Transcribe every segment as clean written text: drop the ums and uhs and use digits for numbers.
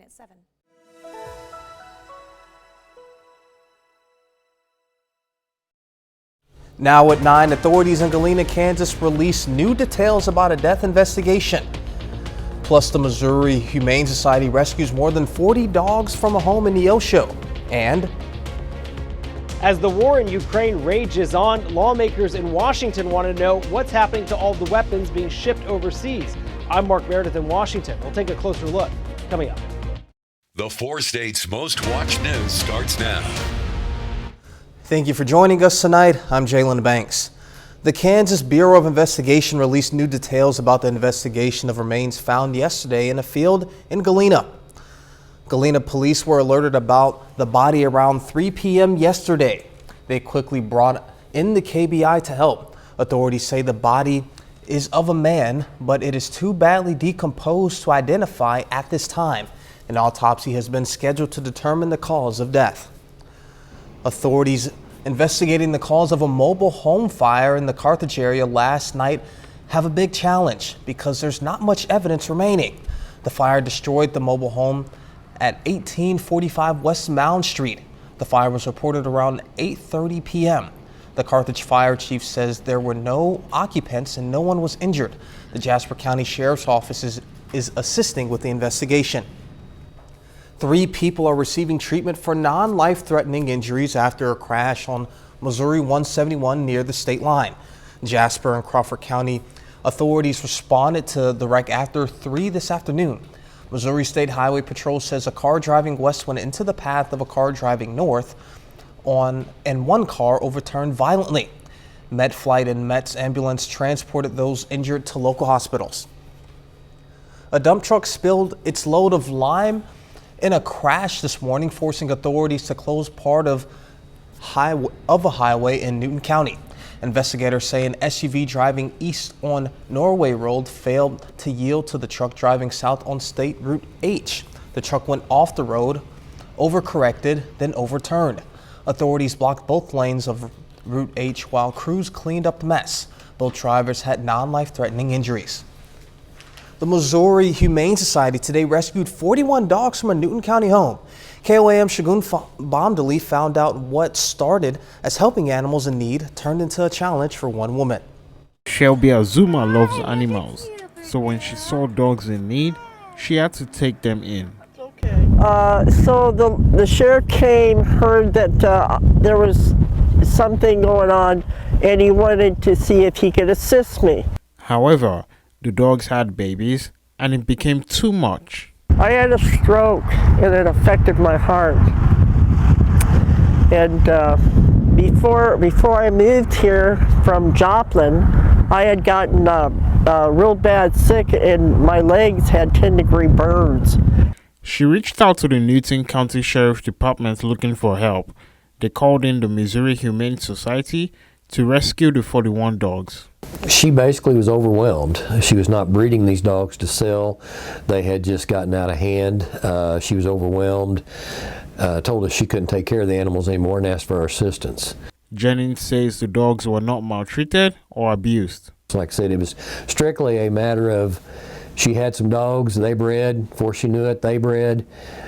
At 7. Now at 9, authorities in Galena, Kansas released new details about a death investigation. Plus, the Missouri Humane Society rescues more than 40 dogs from a home in Neosho. And as the war in Ukraine rages on, lawmakers in Washington want to know what's happening to all the weapons being shipped overseas. I'm Mark Meredith in Washington. We'll take a closer look coming up. The 4 states' most watched news starts now. Thank you for joining us tonight. I'm Jalen Banks. The Kansas Bureau of Investigation released new details about the investigation of remains found yesterday in a field in Galena. Galena police were alerted about the body around 3 p.m. yesterday. They quickly brought in the KBI to help. Authorities say the body is of a man, but it is too badly decomposed to identify at this time. An autopsy has been scheduled to determine the cause of death. Authorities investigating the cause of a mobile home fire in the Carthage area last night have a big challenge because there's not much evidence remaining. The fire destroyed the mobile home at 1845 West Mound Street. The fire was reported around 8:30 p.m. The Carthage fire chief says there were no occupants and no one was injured. The Jasper County Sheriff's Office is assisting with the investigation. 3 people are receiving treatment for non-life-threatening injuries after a crash on Missouri 171 near the state line. Jasper and Crawford County authorities responded to the wreck after 3 this afternoon. Missouri State Highway Patrol says a car driving west went into the path of a car driving north and one car overturned violently. MedFlight and Met's ambulance transported those injured to local hospitals. A dump truck spilled its load of lime in a crash this morning, forcing authorities to close part of a highway in Newton County. Investigators say an SUV driving east on Norway Road failed to yield to the truck driving south on State Route H. The truck went off the road, overcorrected, then overturned. Authorities blocked both lanes of Route H while crews cleaned up the mess. Both drivers had non-life-threatening injuries. The Missouri Humane Society today rescued 41 dogs from a Newton County home. KOAM Shagun Bomdali found out what started as helping animals in need turned into a challenge for one woman. Shelby Azuma loves animals, so when she saw dogs in need, she had to take them in. So the sheriff came, heard that there was something going on, and he wanted to see if he could assist me. However, the dogs had babies, and it became too much. I had a stroke, and it affected my heart. And before I moved here from Joplin, I had gotten real bad sick, and my legs had 10-degree burns. She reached out to the Newton County Sheriff's Department looking for help. They called in the Missouri Humane Society to rescue the 41 dogs. She basically was overwhelmed. She was not breeding these dogs to sell. They had just gotten out of hand. She was overwhelmed, told us she couldn't take care of the animals anymore and asked for our assistance. Jennings says the dogs were not maltreated or abused. Like I said, it was strictly a matter of she had some dogs, they bred, before she knew it, they bred,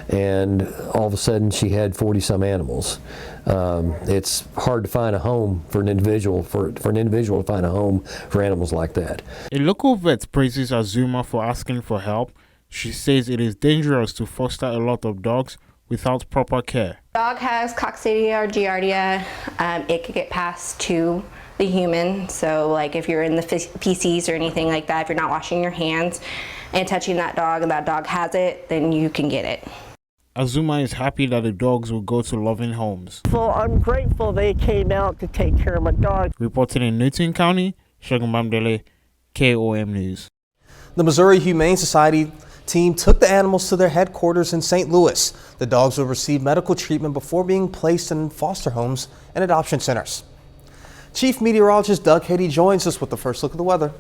and all of a sudden she had 40-some animals. It's hard to find a home for an individual, for an individual to find a home for animals like that. A local vet praises Azuma for asking for help. She says it is dangerous to foster a lot of dogs without proper care. Dog has coccidia or giardia. It could get passed to the human, so like if you're in the feces or anything like that, if you're not washing your hands and touching that dog and that dog has it, then you can get it. Azuma is happy that the dogs will go to loving homes. Well, I'm grateful they came out to take care of my dog. Reporting in Newton County, Shagun Bamdele, KOM News. The Missouri Humane Society team took the animals to their headquarters in St. Louis. The dogs will receive medical treatment before being placed in foster homes and adoption centers. Chief Meteorologist Doug Haiti joins us with the first look at the weather.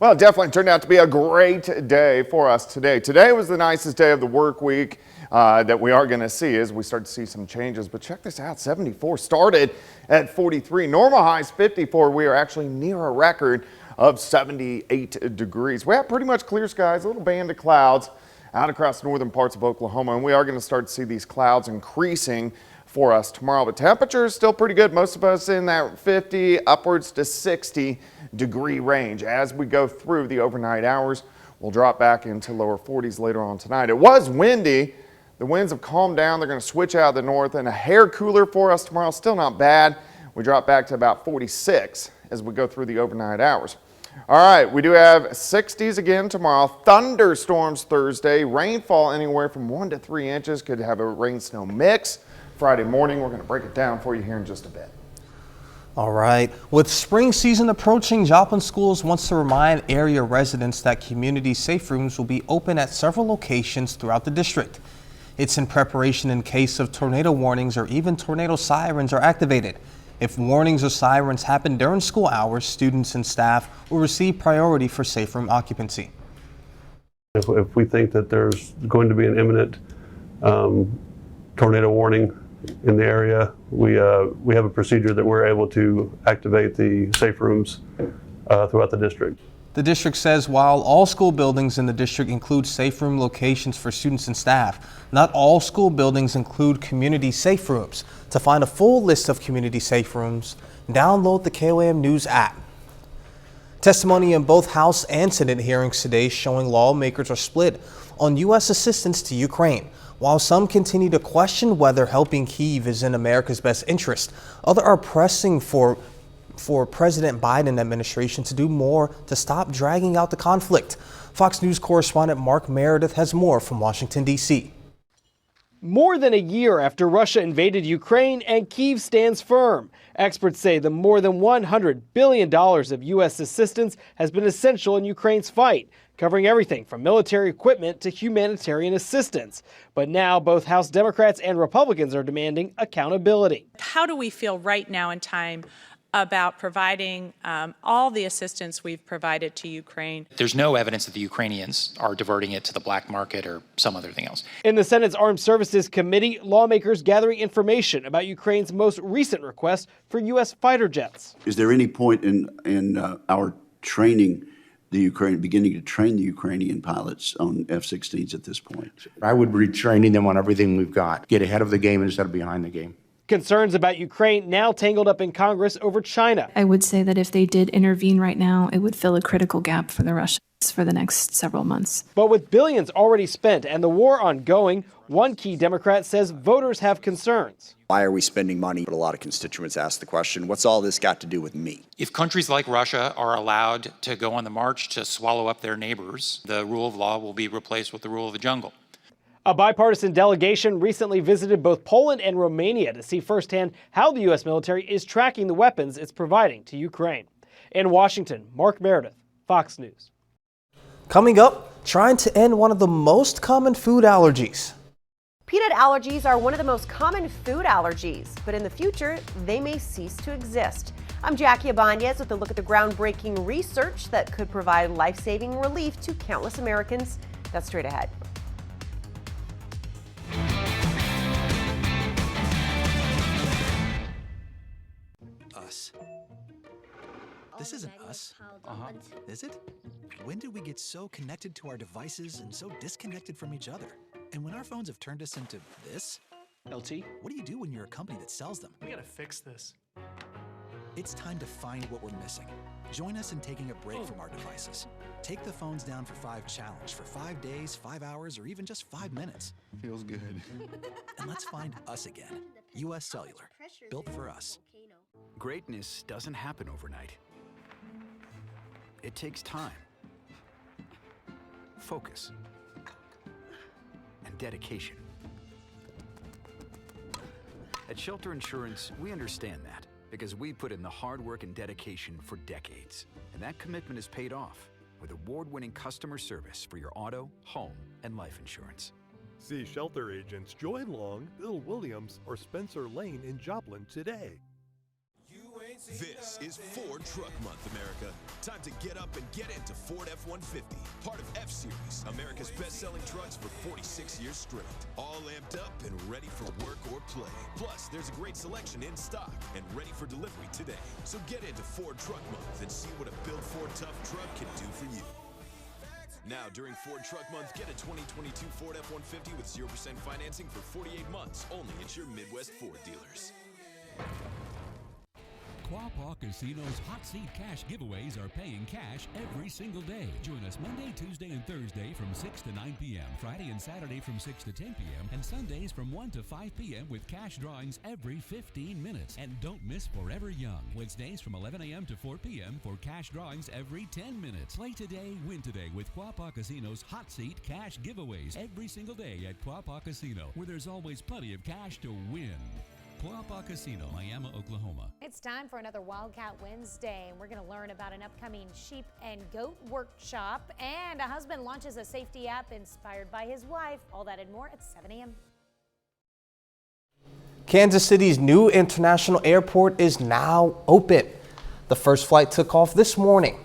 Well, it definitely turned out to be a great day for us today. Today was the nicest day of the work week that we are going to see as we start to see some changes. But check this out, 74 started at 43. Normal highs 54. We are actually near a record of 78 degrees. We have pretty much clear skies, a little band of clouds out across northern parts of Oklahoma, and we are going to start to see these clouds increasing for us tomorrow. But temperature is still pretty good. Most of us in that 50 upwards to 60 degree range. As we go through the overnight hours, we'll drop back into lower 40s later on tonight. It was windy. The winds have calmed down. They're going to switch out of the north, and a hair cooler for us tomorrow. Still not bad. We drop back to about 46 as we go through the overnight hours. All right, we do have 60s again tomorrow. Thunderstorms Thursday. Rainfall anywhere from 1 to 3 inches. Could have a rain-snow mix. Friday morning, we're going to break it down for you here in just a bit. All right. With spring season approaching, Joplin Schools wants to remind area residents that community safe rooms will be open at several locations throughout the district. It's in preparation in case of tornado warnings or even tornado sirens are activated. If warnings or sirens happen during school hours, students and staff will receive priority for safe room occupancy. If we think that there's going to be an imminent tornado warning in the area, we have a procedure that we're able to activate the safe rooms throughout the district. The district says while all school buildings in the district include safe room locations for students and staff, not all school buildings include community safe rooms. To find a full list of community safe rooms, download the KOAM News app. Testimony in both House and Senate hearings today showing lawmakers are split on U.S. assistance to Ukraine. While some continue to question whether helping Kyiv is in America's best interest, others are pressing for President Biden administration to do more to stop dragging out the conflict. Fox News correspondent Mark Meredith has more from Washington, D.C. More than a year after Russia invaded Ukraine, and Kyiv stands firm. Experts say the more than $100 billion of U.S. assistance has been essential in Ukraine's fight, covering everything from military equipment to humanitarian assistance. But now both House Democrats and Republicans are demanding accountability. How do we feel right now in time about providing all the assistance we've provided to Ukraine? There's no evidence that the Ukrainians are diverting it to the black market or some other thing else. In the Senate's Armed Services Committee, lawmakers gathering information about Ukraine's most recent request for U.S. fighter jets. Is there any point in our training beginning to train the Ukrainian pilots on F-16s at this point? I would be training them on everything we've got. Get ahead of the game instead of behind the game. Concerns about Ukraine now tangled up in Congress over China. I would say that if they did intervene right now, it would fill a critical gap for the Russians for the next several months. But with billions already spent and the war ongoing, one key Democrat says voters have concerns. Why are we spending money? But a lot of constituents ask the question, what's all this got to do with me? If countries like Russia are allowed to go on the march to swallow up their neighbors, the rule of law will be replaced with the rule of the jungle. A bipartisan delegation recently visited both Poland and Romania to see firsthand how the U.S. military is tracking the weapons it's providing to Ukraine. In Washington, Mark Meredith, Fox News. Coming up, trying to end one of the most common food allergies. Peanut allergies are one of the most common food allergies, but in the future, they may cease to exist. I'm Jackie Abanez with a look at the groundbreaking research that could provide life-saving relief to countless Americans. That's straight ahead. Us. This isn't us. Is it? When did we get so connected to our devices and so disconnected from each other? And when our phones have turned us into this? LT, what do you do when you're a company that sells them? We gotta fix this. It's time to find what we're missing. Join us in taking a break from our devices. Take the phones down for 5 challenge for 5 days, 5 hours, or even just 5 minutes. Feels good. And let's find us again. US Cellular, built for us. Greatness doesn't happen overnight. It takes time, focus, and dedication. At Shelter Insurance, we understand that because we put in the hard work and dedication for decades. And that commitment is paid off with award-winning customer service for your auto, home, and life insurance. See Shelter agents Joy Long, Bill Williams, or Spencer Lane in Joplin today. This is Ford Truck Month, America. Time to get up and get into Ford F-150, part of F-Series, America's best-selling trucks for 46 years straight. All amped up and ready for work or play. Plus, there's a great selection in stock and ready for delivery today. So get into Ford Truck Month and see what a Build Ford Tough truck can do for you. Now, during Ford Truck Month, get a 2022 Ford F-150 with 0% financing for 48 months, only at your Midwest Ford dealers. Quapaw Casino's Hot Seat Cash giveaways are paying cash every single day. Join us Monday, Tuesday, and Thursday from 6 to 9 p.m., Friday and Saturday from 6 to 10 p.m., and Sundays from 1 to 5 p.m. with cash drawings every 15 minutes. And don't miss Forever Young, Wednesdays from 11 a.m. to 4 p.m. for cash drawings every 10 minutes. Play today, win today with Quapaw Casino's Hot Seat Cash giveaways every single day at Quapaw Casino, where there's always plenty of cash to win. Quapaw Casino, Miami, Oklahoma. It's time for another Wildcat Wednesday, and we're going to learn about an upcoming sheep and goat workshop, and a husband launches a safety app inspired by his wife. All that and more at 7 a.m. Kansas City's new international airport is now open. The first flight took off this morning.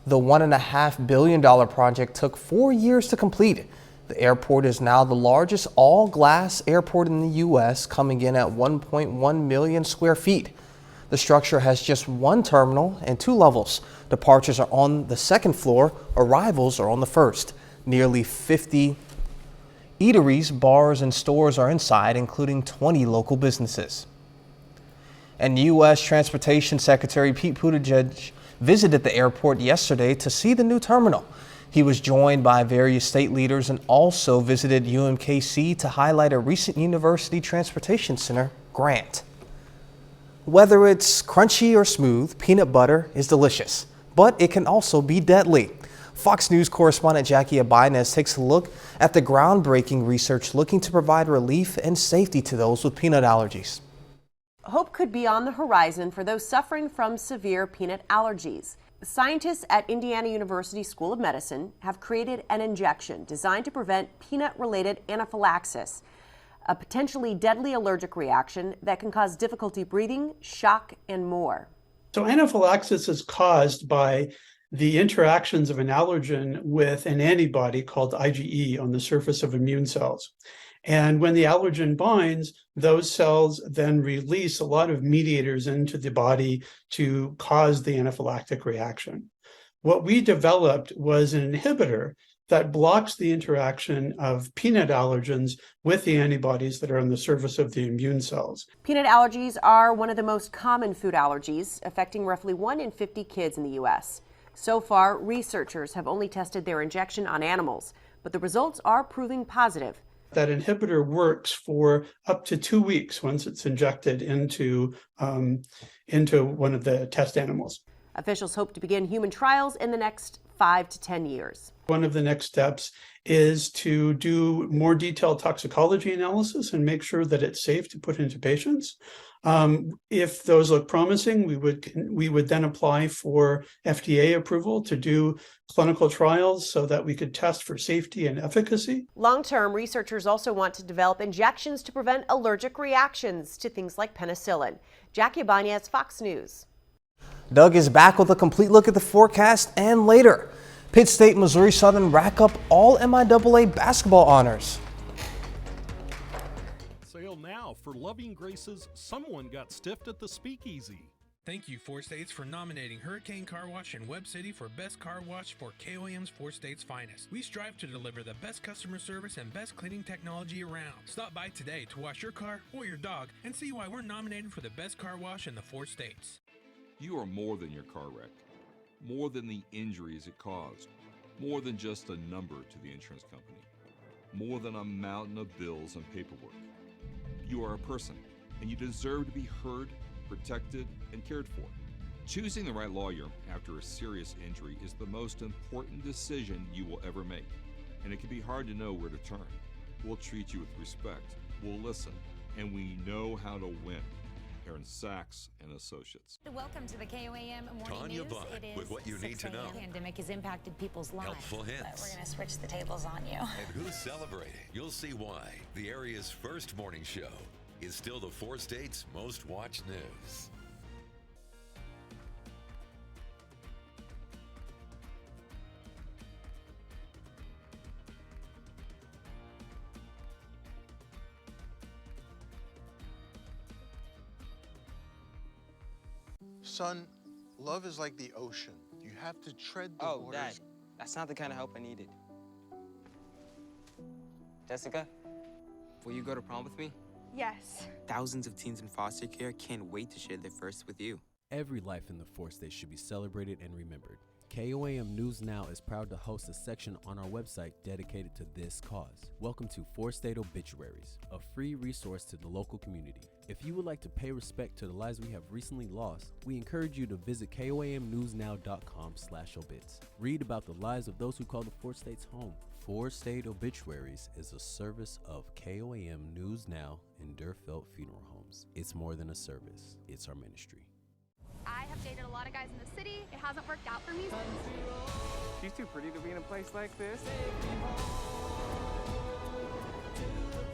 The $1.5 billion project took 4 years to complete. The airport is now the largest all-glass airport in the U.S., coming in at 1.1 million square feet. The structure has just one terminal and 2 levels. Departures are on the second floor, arrivals are on the first. Nearly 50 eateries, bars, and stores are inside, including 20 local businesses. And U.S. Transportation Secretary Pete Buttigieg visited the airport yesterday to see the new terminal. He was joined by various state leaders and also visited UMKC to highlight a recent University Transportation Center grant. Whether it's crunchy or smooth, peanut butter is delicious, but it can also be deadly. Fox News correspondent Jackie Abinez takes a look at the groundbreaking research looking to provide relief and safety to those with peanut allergies. Hope could be on the horizon for those suffering from severe peanut allergies. Scientists at Indiana University School of Medicine have created an injection designed to prevent peanut-related anaphylaxis, a potentially deadly allergic reaction that can cause difficulty breathing, shock, and more. So anaphylaxis is caused by the interactions of an allergen with an antibody called IgE on the surface of immune cells. And when the allergen binds, those cells then release a lot of mediators into the body to cause the anaphylactic reaction. What we developed was an inhibitor that blocks the interaction of peanut allergens with the antibodies that are on the surface of the immune cells. Peanut allergies are one of the most common food allergies, affecting roughly 1 in 50 kids in the U.S. So far, researchers have only tested their injection on animals, but the results are proving positive. That inhibitor works for up to 2 weeks once it's injected into one of the test animals. Officials hope to begin human trials in the next 5 to 10 years. One of the next steps is to do more detailed toxicology analysis and make sure that it's safe to put into patients. If those look promising, we would then apply for FDA approval to do clinical trials so that we could test for safety and efficacy. Long-term, researchers also want to develop injections to prevent allergic reactions to things like penicillin. Jackie Ibanez, Fox News. Doug is back with a complete look at the forecast and later. Pitt State, Missouri Southern rack up all MIAA basketball honors. Sale now for Loving Grace's Someone Got Stiffed at the Speakeasy. Thank you, 4 States, for nominating Hurricane Car Wash and Webb City for Best Car Wash for KOAM's 4 States Finest. We strive to deliver the best customer service and best cleaning technology around. Stop by today to wash your car or your dog and see why we're nominated for the best car wash in the 4 States. You are more than your car wreck, more than the injuries it caused, more than just a number to the insurance company, more than a mountain of bills and paperwork. You are a person, and you deserve to be heard, protected, and cared for. Choosing the right lawyer after a serious injury is the most important decision you will ever make, and it can be hard to know where to turn. We'll treat you with respect, we'll listen, and we know how to win. Aaron Sachs and Associates. Welcome to the KOAM Morning Tanya News. Bond It is with what you need to 6 a.m. know. The pandemic has impacted people's lives. Helpful hints. But we're going to switch the tables on you. And who's celebrating? You'll see why. The area's first morning show is still the 4 States' most watched news. Son, love is like the ocean. You have to tread the waters. Dad, that's not the kind of help I needed. Jessica, will you go to prom with me? Yes. Thousands of teens in foster care can't wait to share their first with you. Every life in the 4 states should be celebrated and remembered. KOAM News Now is proud to host a section on our website dedicated to this cause. Welcome to 4 State Obituaries, a free resource to the local community. If you would like to pay respect to the lives we have recently lost, we encourage you to visit koamnewsnow.com/obits. Read about the lives of those who call the 4 states home. 4 State Obituaries is a service of KOAM News Now and Durfelt Funeral Homes. It's more than a service, it's our ministry. I have dated a lot of guys in the city. It hasn't worked out for me. She's too pretty to be in a place like this.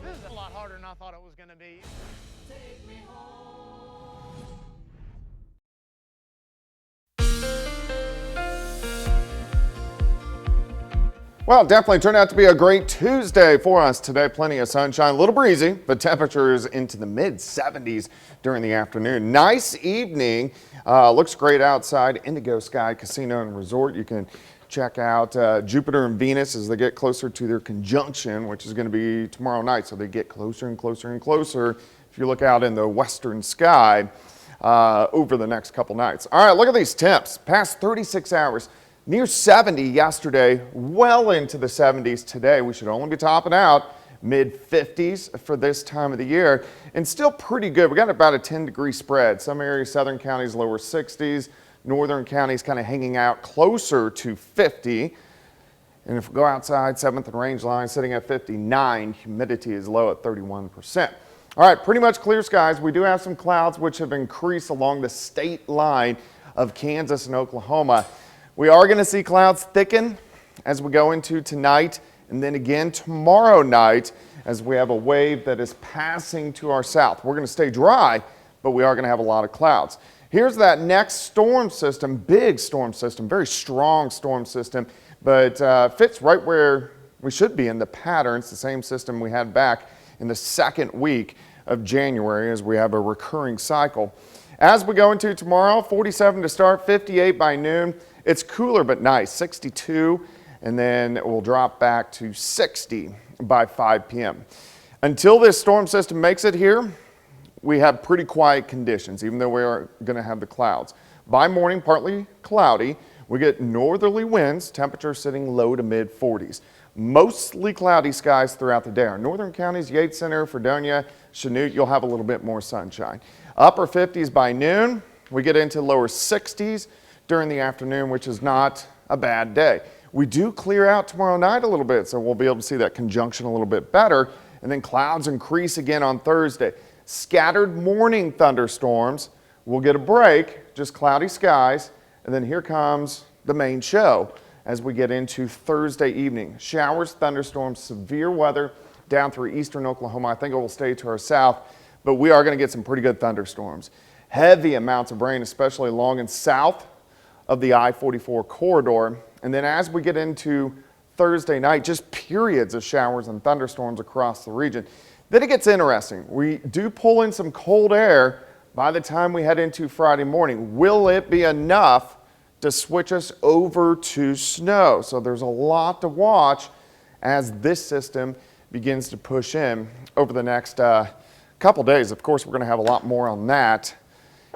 This is a lot harder than I thought it was going to be. Well, definitely turned out to be a great Tuesday for us today. Plenty of sunshine, a little breezy, but temperatures into the mid-70s during the afternoon. Nice evening. Looks great outside. Indigo Sky Casino and Resort. You can check out Jupiter and Venus as they get closer to their conjunction, which is going to be tomorrow night. So they get closer and closer and closer if you look out in the western sky over the next couple nights. All right, look at these temps. Past 36 hours. Near 70 yesterday, well into the 70s today. We should only be topping out mid-50s for this time of the year, and still pretty good. We got about a 10-degree spread. Some areas, southern counties, lower 60s. Northern counties kind of hanging out closer to 50. And if we go outside, 7th and Range Line sitting at 59. Humidity is low at 31%. All right, pretty much clear skies. We do have some clouds which have increased along the state line of Kansas and Oklahoma. We are going to see clouds thicken as we go into tonight and then again tomorrow night as we have a wave that is passing to our south. We're going to stay dry, but we are going to have a lot of clouds. Here's that next storm system, big storm system, very strong storm system, but fits right where we should be in the pattern. It's the same system we had back in the second week of January as we have a recurring cycle. As we go into tomorrow, 47 to start, 58 by noon. It's cooler but nice, 62, and then it will drop back to 60 by 5 p.m. Until this storm system makes it here, we have pretty quiet conditions, even though we are going to have the clouds. By morning, partly cloudy. We get northerly winds, temperature sitting low to mid-40s. Mostly cloudy skies throughout the day. Our northern counties, Yates Center, Fredonia, Chanute, you'll have a little bit more sunshine. Upper 50s by noon. We get into lower 60s during the afternoon, which is not a bad day. We do clear out tomorrow night a little bit, so we'll be able to see that conjunction a little bit better. And then clouds increase again on Thursday. Scattered morning thunderstorms. We'll get a break, just cloudy skies. And then here comes the main show as we get into Thursday evening. Showers, thunderstorms, severe weather down through eastern Oklahoma. I think it will stay to our south, but we are going to get some pretty good thunderstorms. Heavy amounts of rain, especially along and south of the I-44 corridor. And then as we get into Thursday night, just periods of showers and thunderstorms across the region. Then it gets interesting. We do pull in some cold air by the time we head into Friday morning. Will it be enough to switch us over to snow? So there's a lot to watch as this system begins to push in over the next couple days. Of course, we're going to have a lot more on that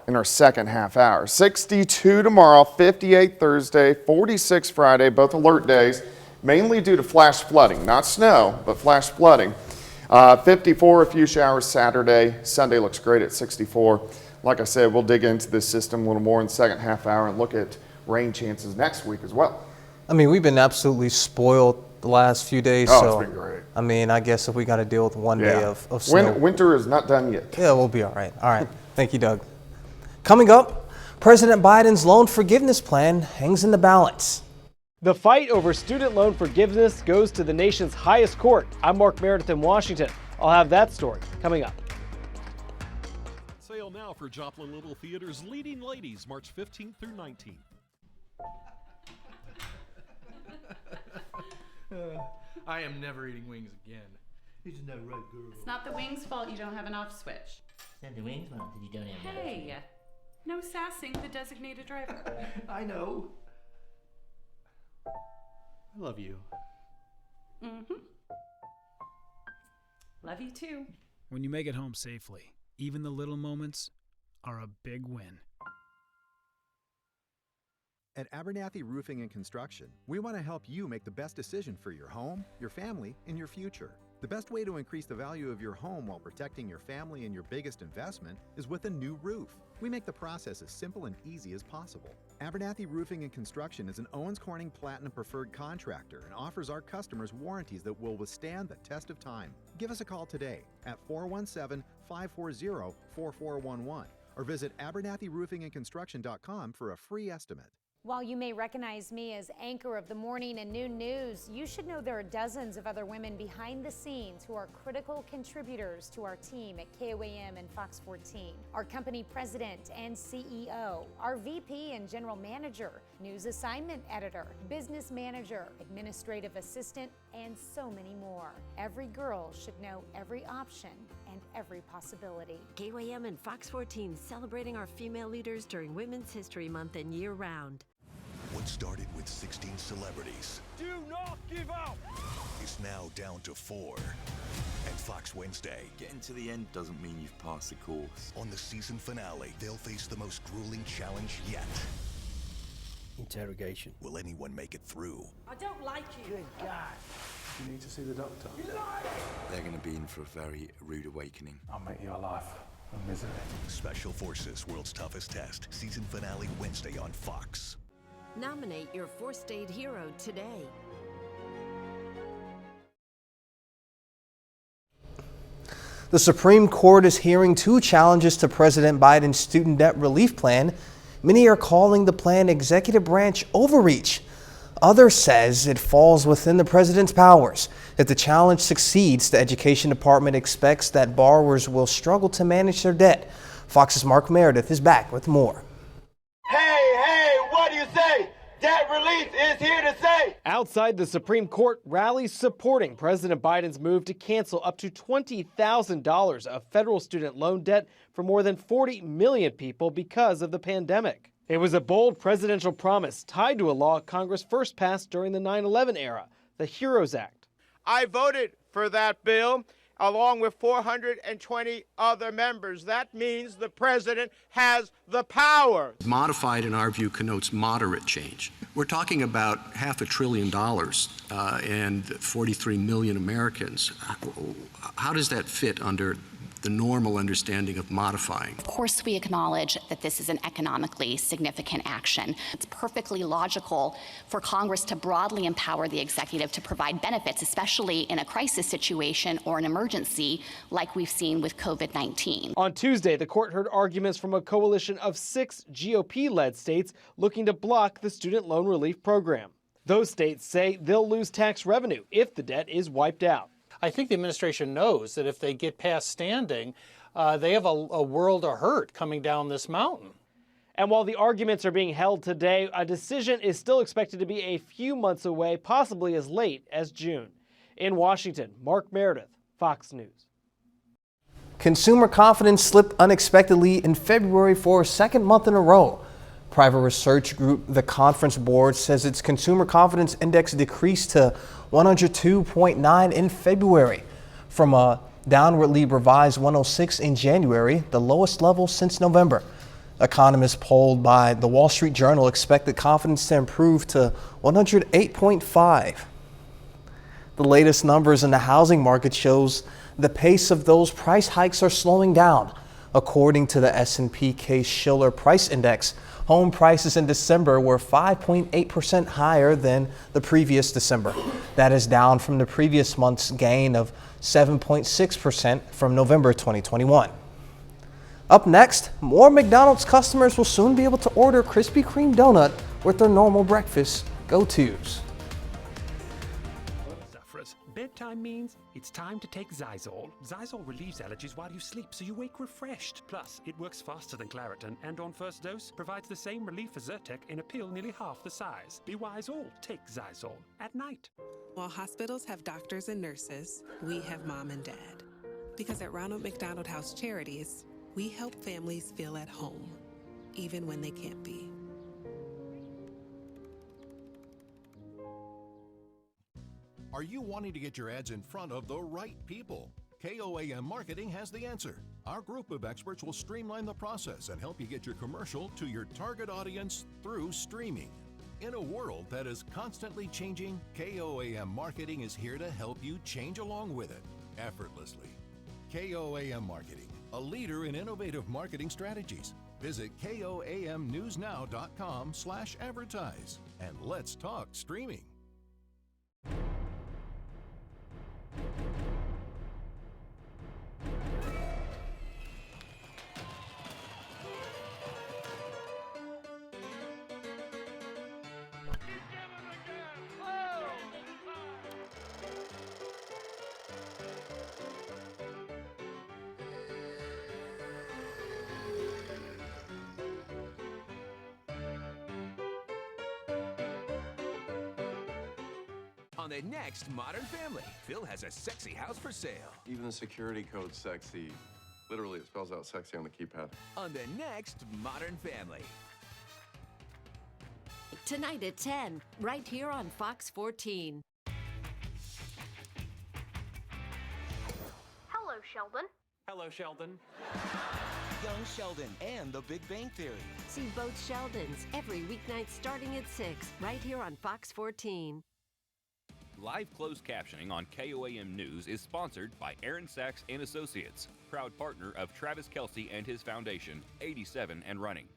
in our second half hour. 62 tomorrow, 58 Thursday, 46 Friday, both alert days, mainly due to flash flooding, not snow, but flash flooding. 54, a few showers Saturday. Sunday looks great at 64. Like I said, we'll dig into this system a little more in the second half hour and look at rain chances next week as well. I mean, we've been absolutely spoiled the last few days. Oh, so, it's been great. I mean, I guess if we got to deal with one day of snow. Winter is not done yet. Yeah, we'll be all right. All right. Thank you, Doug. Coming up, President Biden's loan forgiveness plan hangs in the balance. The fight over student loan forgiveness goes to the nation's highest court. I'm Mark Meredith in Washington. I'll have that story coming up. Sale now for Joplin Little Theater's Leading Ladies, March 15th through 19th. I am never eating wings again. Isn't that right, girl? It's not the wings' fault you don't have an off switch. It's not the wings' fault that you don't have an Hey, no sassing the designated driver. I know. I love you. Mm-hmm. Love you too. When you make it home safely, even the little moments are a big win. At Abernathy Roofing and Construction, we want to help you make the best decision for your home, your family, and your future. The best way to increase the value of your home while protecting your family and your biggest investment is with a new roof. We make the process as simple and easy as possible. Abernathy Roofing and Construction is an Owens Corning Platinum Preferred contractor and offers our customers warranties that will withstand the test of time. Give us a call today at 417-540-4411 or visit abernathyroofingandconstruction.com for a free estimate. While you may recognize me as anchor of the morning and noon news, you should know there are dozens of other women behind the scenes who are critical contributors to our team at KOAM and Fox 14. Our company president and CEO, our VP and general manager, news assignment editor, business manager, administrative assistant, and so many more. Every girl should know every option and every possibility. KOAM and Fox 14 celebrating our female leaders during Women's History Month and year-round. What started with 16 celebrities Do not give up! is now down to 4. And Fox Wednesday. Getting to the end doesn't mean you've passed the course. On the season finale, they'll face the most grueling challenge yet. Interrogation. Will anyone make it through? I don't like you. Good God. You need to see the doctor. They're going to be in for a very rude awakening. I'll make your life a misery. Special Forces World's Toughest Test. Season finale Wednesday on Fox. Nominate your Forced Aid hero today. The Supreme Court is hearing 2 challenges to President Biden's student debt relief plan. Many are calling the plan executive branch overreach. Others says it falls within the president's powers. If the challenge succeeds, the Education Department expects that borrowers will struggle to manage their debt. Fox's Mark Meredith is back with more. Hey, what do you say? Debt relief is here to stay. Outside the Supreme Court, rallies supporting President Biden's move to cancel up to $20,000 of federal student loan debt for more than 40 million people because of the pandemic. It was a bold presidential promise tied to a law Congress first passed during the 9/11 era, the HEROES Act. I voted for that bill along with 420 other members. That means the president has the power. Modified, in our view, connotes moderate change. We're talking about $500 billion and 43 million Americans. How does that fit under the normal understanding of modifying? Of course, we acknowledge that this is an economically significant action. It's perfectly logical for Congress to broadly empower the executive to provide benefits, especially in a crisis situation or an emergency like we've seen with COVID-19. On Tuesday, the court heard arguments from a coalition of 6 GOP-led states looking to block the student loan relief program. Those states say they'll lose tax revenue if the debt is wiped out. I think the administration knows that if they get past standing, they have a world of hurt coming down this mountain. And while the arguments are being held today, a decision is still expected to be a few months away, possibly as late as June. In Washington, Mark Meredith, Fox News. Consumer confidence slipped unexpectedly in February for a second month in a row. Private research group The Conference Board says its consumer confidence index decreased to 102.9 in February from a downwardly revised 106 in January, the lowest level since November. Economists polled by the Wall Street Journal expected confidence to improve to 108.5. The latest numbers in the housing market shows the pace of those price hikes are slowing down. According to the S&P Case-Shiller Price Index, home prices in December were 5.8% higher than the previous December. That is down from the previous month's gain of 7.6% from November 2021. Up next, more McDonald's customers will soon be able to order Krispy Kreme donut with their normal breakfast go-tos. Bedtime means it's time to take Zysol. Zysol relieves allergies while you sleep, so you wake refreshed. Plus, it works faster than Claritin, and on first dose, provides the same relief as Zyrtec in a pill nearly half the size. Be wise all, take Zysol at night. While hospitals have doctors and nurses, we have mom and dad. Because at Ronald McDonald House Charities, we help families feel at home, even when they can't be. Are you wanting to get your ads in front of the right people? KOAM Marketing has the answer. Our group of experts will streamline the process and help you get your commercial to your target audience through streaming. In a world that is constantly changing, KOAM Marketing is here to help you change along with it, effortlessly. KOAM Marketing, a leader in innovative marketing strategies. Visit koamnewsnow.com/advertise and let's talk streaming. On the next Modern Family, Phil has a sexy house for sale. Even the security code's sexy. Literally, it spells out sexy on the keypad. On the next Modern Family. Tonight at 10, right here on Fox 14. Hello, Sheldon. Hello, Sheldon. Young Sheldon and The Big Bang Theory. See both Sheldons every weeknight starting at 6, right here on Fox 14. Live closed captioning on KOAM News is sponsored by Aaron Sachs and Associates, proud partner of Travis Kelce and his foundation, 87 and running.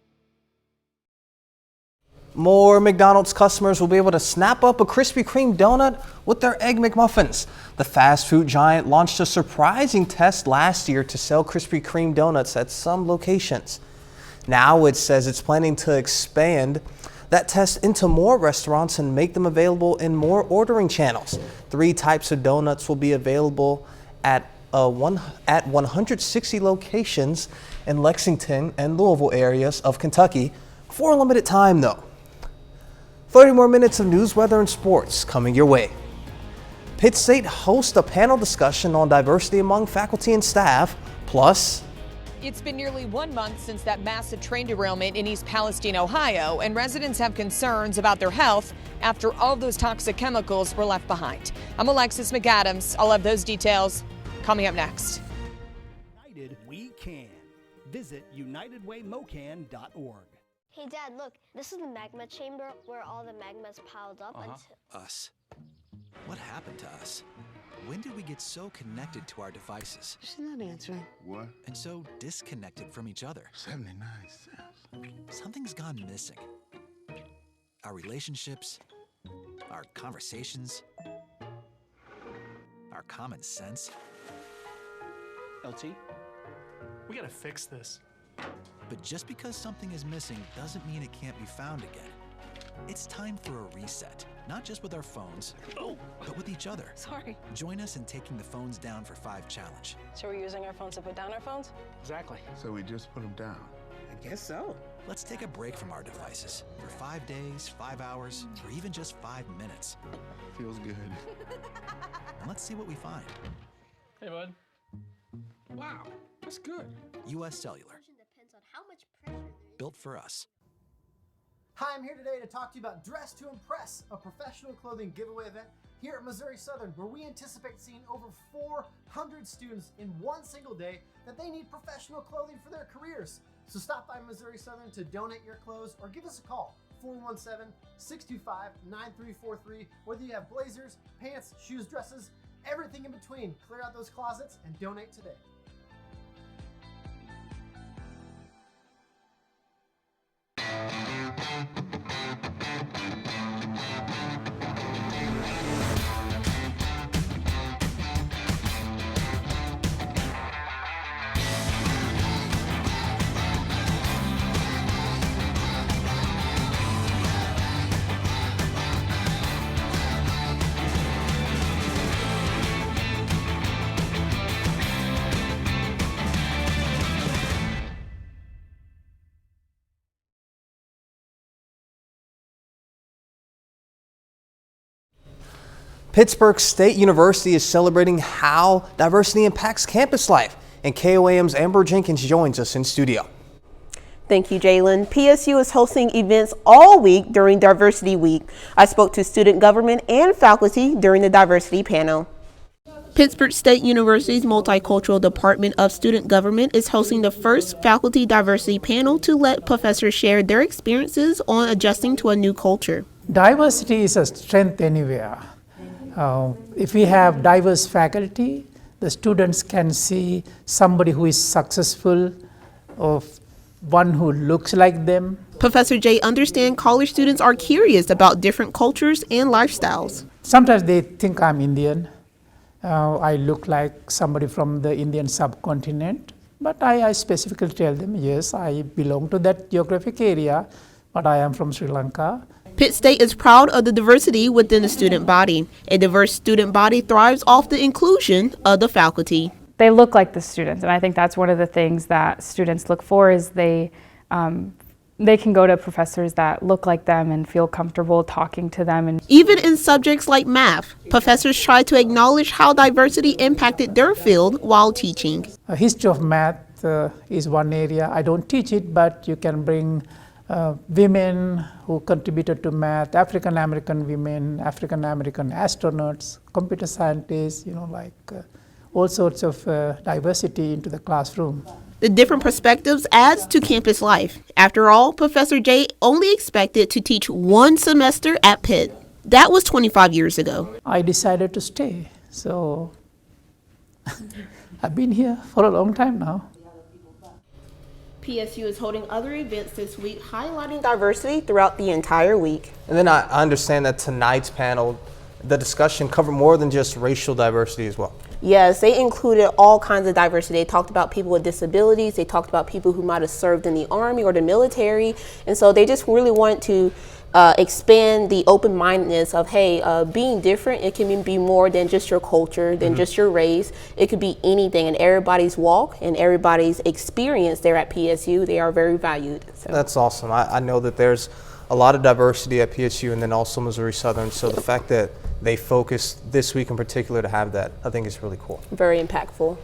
More McDonald's customers will be able to snap up a Krispy Kreme donut with their Egg McMuffins. The fast food giant launched a surprising test last year to sell Krispy Kreme donuts at some locations. Now it says it's planning to expand that test into more restaurants and make them available in more ordering channels. 3 types of donuts will be available at 160 locations in Lexington and Louisville areas of Kentucky for a limited time though. 30 more minutes of news, weather, and sports coming your way. Pitt State hosts a panel discussion on diversity among faculty and staff, plus it's been nearly 1 month since that massive train derailment in East Palestine, Ohio, and residents have concerns about their health after all those toxic chemicals were left behind. I'm Alexis McAdams. I'll have those details coming up next. United We Can. Visit unitedwaymocan.org. Hey, Dad, look. This is the magma chamber where all the magma is piled up. Us. What happened to us? When did we get so connected to our devices? She's not answering. What? And so disconnected from each other. 79 cents. Something's gone missing. Our relationships, our conversations, our common sense. LT, we gotta fix this. But just because something is missing doesn't mean it can't be found again. It's time for a reset, not just with our phones, but with each other. Sorry. Join us in taking the phones down for 5 challenge. So we're using our phones to put down our phones? Exactly. So we just put them down. I guess so. Let's take a break from our devices for 5 days, 5 hours, or even just 5 minutes. Feels good. And let's see what we find. Hey, bud. Wow, that's good. U.S. Cellular. Depends on how much pressure there is. Built for us. Hi, I'm here today to talk to you about Dress to Impress, a professional clothing giveaway event here at Missouri Southern, where we anticipate seeing over 400 students in one single day that they need professional clothing for their careers. So stop by Missouri Southern to donate your clothes or give us a call, 417-625-9343. Whether you have blazers, pants, shoes, dresses, everything in between, clear out those closets and donate today. Pittsburgh State University is celebrating how diversity impacts campus life, and KOAM's Amber Jenkins joins us in studio. Thank you, Jalen. PSU is hosting events all week during Diversity Week. I spoke to student government and faculty during the Diversity Panel. Pittsburgh State University's Multicultural Department of Student Government is hosting the first Faculty Diversity Panel to let professors share their experiences on adjusting to a new culture. Diversity is a strength anywhere. If we have diverse faculty, the students can see somebody who is successful, or one who looks like them. Professor Jay understands college students are curious about different cultures and lifestyles. Sometimes they think I'm Indian. I look like somebody from the Indian subcontinent, but I specifically tell them, yes, I belong to that geographic area, but I am from Sri Lanka. Pitt State is proud of the diversity within the student body. A diverse student body thrives off the inclusion of the faculty. They look like the students, and I think that's one of the things that students look for is they can go to professors that look like them and feel comfortable talking to them. And even in subjects like math, professors try to acknowledge how diversity impacted their field while teaching. A history of math is one area. I don't teach it, but you can bring women who contributed to math, African American women, African American astronauts, computer scientists, all sorts of diversity into the classroom. The different perspectives adds to campus life. After all, Professor Jay only expected to teach one semester at Pitt. That was 25 years ago. I decided to stay, so I've been here for a long time now. PSU is holding other events this week highlighting diversity throughout the entire week. And then I understand that tonight's panel, the discussion covered more than just racial diversity as well. Yes, they included all kinds of diversity. They talked about people with disabilities. They talked about people who might have served in the Army or the military. And so they just really wanted to expand the open-mindedness of, hey, being different, it can be more than just your culture, than just your race. It could be anything, and everybody's walk and everybody's experience there at PSU, they are very valued. So. That's awesome. I know that there's a lot of diversity at PSU and then also Missouri Southern. So the fact that they focused this week in particular to have that, I think is really cool. Very impactful.